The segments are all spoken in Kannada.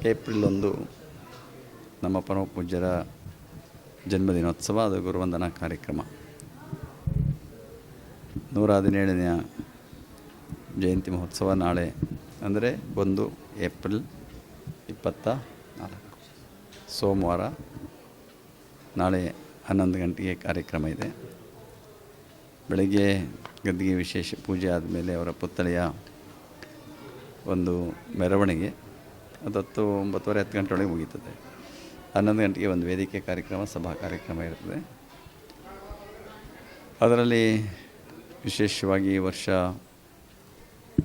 ಏಪ್ರಿಲ್ 1 ನಮ್ಮ ಪರಮ ಪೂಜ್ಯರ ಜನ್ಮದಿನೋತ್ಸವ, ಅದು ಗುರುವಂದನಾ ಕಾರ್ಯಕ್ರಮ. 117ನೇ ಜಯಂತಿ ಮಹೋತ್ಸವ ನಾಳೆ, ಅಂದರೆ 1 ಏಪ್ರಿಲ್ 24 ಸೋಮವಾರ. ನಾಳೆ 11 ಗಂಟೆಗೆ ಕಾರ್ಯಕ್ರಮ ಇದೆ. ಬೆಳಗ್ಗೆ ಗದ್ದಿಗೆ ವಿಶೇಷ ಪೂಜೆ ಆದಮೇಲೆ ಅವರ ಪುತ್ಥಳಿಯ ಒಂದು ಮೆರವಣಿಗೆ, ಅದು 9:30 10 ಗಂಟೆ ಒಳಗೆ ಮುಗೀತದೆ. 11 ಗಂಟೆಗೆ ಒಂದು ವೇದಿಕೆ ಕಾರ್ಯಕ್ರಮ, ಸಭಾ ಕಾರ್ಯಕ್ರಮ ಇರ್ತದೆ. ಅದರಲ್ಲಿ ವಿಶೇಷವಾಗಿ ಈ ವರ್ಷ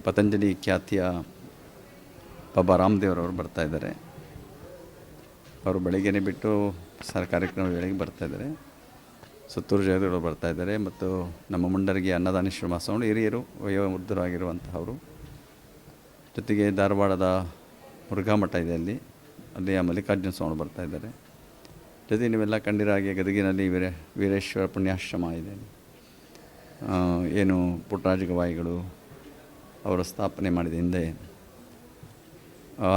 ಪತಂಜಲಿ ಖ್ಯಾತಿಯ ಬಾಬಾ ರಾಮದೇವ್ರವರು ಬರ್ತಾಯಿದ್ದಾರೆ. ಅವರು ಬೆಳಗ್ಗೆನೇ ಬಿಟ್ಟು ಕಾರ್ಯಕ್ರಮ ವೇಳೆಗೆ ಬರ್ತಾಯಿದ್ದಾರೆ. ಸುತ್ತೂರು ಜಯದೇವರು ಬರ್ತಾಯಿದ್ದಾರೆ. ಮತ್ತು ನಮ್ಮ ಮುಂಡರಗಿ ಅನ್ನದಾನೇಶ್ವರ ಮಾಸವನ್ನು ಹಿರಿಯರು ವಯೋವೃದ್ಧರಾಗಿರುವಂತಹವರು. ಜೊತೆಗೆ ಧಾರವಾಡದ ಮುರುಘಾ ಮಠ ಇದೆ, ಅಲ್ಲಿಯ ಮಲ್ಲಿಕಾರ್ಜುನ ಸ್ವಾಮಿ ಬರ್ತಾಯಿದ್ದಾರೆ. ಜೊತೆಗೆ ನೀವೆಲ್ಲ ಕಂಡಿರೋ ಹಾಗೆ ಗದಗಿನಲ್ಲಿ ವೀರೇಶ್ವರ ಪುಣ್ಯಾಶ್ರಮ ಇದೆ, ಏನು ಪುಟ್ಟರಾಜ ಗವಾಯಿಗಳು ಅವರು ಸ್ಥಾಪನೆ ಮಾಡಿದ ಹಿಂದೆ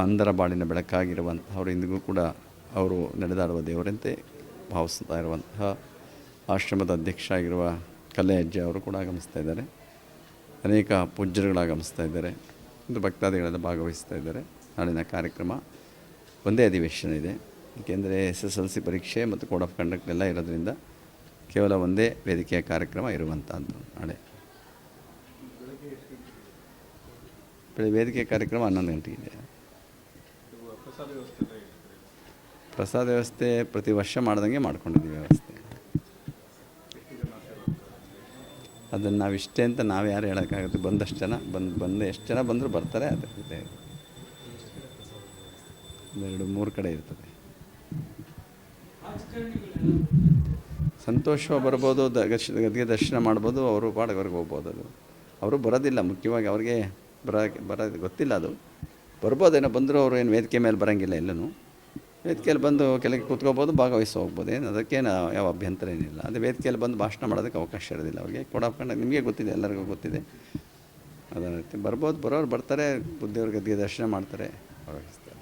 ಅಂಧರ ಬಾಳಿನ ಬೆಳಕಾಗಿರುವಂಥವರು, ಇಂದಿಗೂ ಕೂಡ ಅವರು ನಡೆದಾಡುವ ದೇವರಂತೆ ಭಾವಿಸ್ತಾ ಇರುವಂತಹ ಆಶ್ರಮದ ಅಧ್ಯಕ್ಷ ಆಗಿರುವ ಕಲ್ಲೆಯಜ್ಜ ಅವರು ಕೂಡ ಆಗಮಿಸ್ತಾ ಇದ್ದಾರೆ. ಅನೇಕ ಪೂಜ್ಯರುಗಳು ಆಗಮಿಸ್ತಾ ಇದ್ದಾರೆ. ಒಂದು ಭಕ್ತಾದಿಗಳೆಲ್ಲ ಭಾಗವಹಿಸ್ತಾ ಇದ್ದಾರೆ. ನಾಳಿನ ಕಾರ್ಯಕ್ರಮ ಒಂದೇ ಅಧಿವೇಶನ ಇದೆ, ಏಕೆಂದರೆ SSLC ಪರೀಕ್ಷೆ ಮತ್ತು ಕೋಡ್ ಆಫ್ ಕಂಡಕ್ಟ್ ಎಲ್ಲ ಇರೋದ್ರಿಂದ ಕೇವಲ ಒಂದೇ ವೇದಿಕೆಯ ಕಾರ್ಯಕ್ರಮ ಇರುವಂಥದ್ದು. ನಾಳೆ ವೇದಿಕೆ ಕಾರ್ಯಕ್ರಮ 11 ಗಂಟೆಗೆ ಇದೆ. ಪ್ರಸಾದ ವ್ಯವಸ್ಥೆ ಪ್ರತಿ ವರ್ಷ ಮಾಡ್ದಂಗೆ ಮಾಡ್ಕೊಂಡಿದ್ದೀವಿ ವ್ಯವಸ್ಥೆ. ಅದನ್ನು ನಾವು ಇಷ್ಟೇ ಅಂತ ನಾವು ಯಾರು ಹೇಳೋಕ್ಕಾಗುತ್ತೆ. ಬಂದಷ್ಟು ಜನ ಬಂದು ಎಷ್ಟು ಜನ ಬಂದರೂ ಬರ್ತಾರೆ. ಅದ್ರ ಜೊತೆ 2-3 ಕಡೆ ಇರ್ತದೆ. ಸಂತೋಷವಾಗಿ ಬರ್ಬೋದು, ಗದ್ಗೆ ದರ್ಶನ ಮಾಡ್ಬೋದು, ಅವರು ಪಾಡಗವ್ರಿಗೆ ಹೋಗ್ಬೋದು. ಅವರು ಬರೋದಿಲ್ಲ, ಮುಖ್ಯವಾಗಿ ಅವ್ರಿಗೆ ಬರೋದು ಗೊತ್ತಿಲ್ಲ. ಅದು ಬರ್ಬೋದೇನೋ, ಬಂದರೂ ಅವರು ಏನು ವೇದಿಕೆ ಮೇಲೆ ಬರೋಂಗಿಲ್ಲ. ಎಲ್ಲೂ ವೇದಿಕೆಯಲ್ಲಿ ಬಂದು ಕೆಳಗೆ ಕೂತ್ಕೋಬೋದು, ಭಾಗವಹಿಸಿ ಹೋಗ್ಬೋದು. ಏನು ಅದಕ್ಕೇನು ಯಾವ ಅಭ್ಯಂತರ ಏನಿಲ್ಲ. ಅದು ವೇದಿಕೆಯಲ್ಲಿ ಬಂದು ಭಾಷಣ ಮಾಡೋದಕ್ಕೆ ಅವಕಾಶ ಇರೋದಿಲ್ಲ ಅವ್ರಿಗೆ. ಕೊಡಾಕೊಂಡು ನಿಮಗೆ ಗೊತ್ತಿದೆ, ಎಲ್ಲರಿಗೂ ಗೊತ್ತಿದೆ. ಅದರ ರೀತಿ ಬರ್ಬೋದು, ಬರೋರು ಬರ್ತಾರೆ, ಬುದ್ಧಿಯವ್ರ ಗದ್ಗೆ ದರ್ಶನ ಮಾಡ್ತಾರೆ, ಭಾಗವಹಿಸ್ತಾರೆ.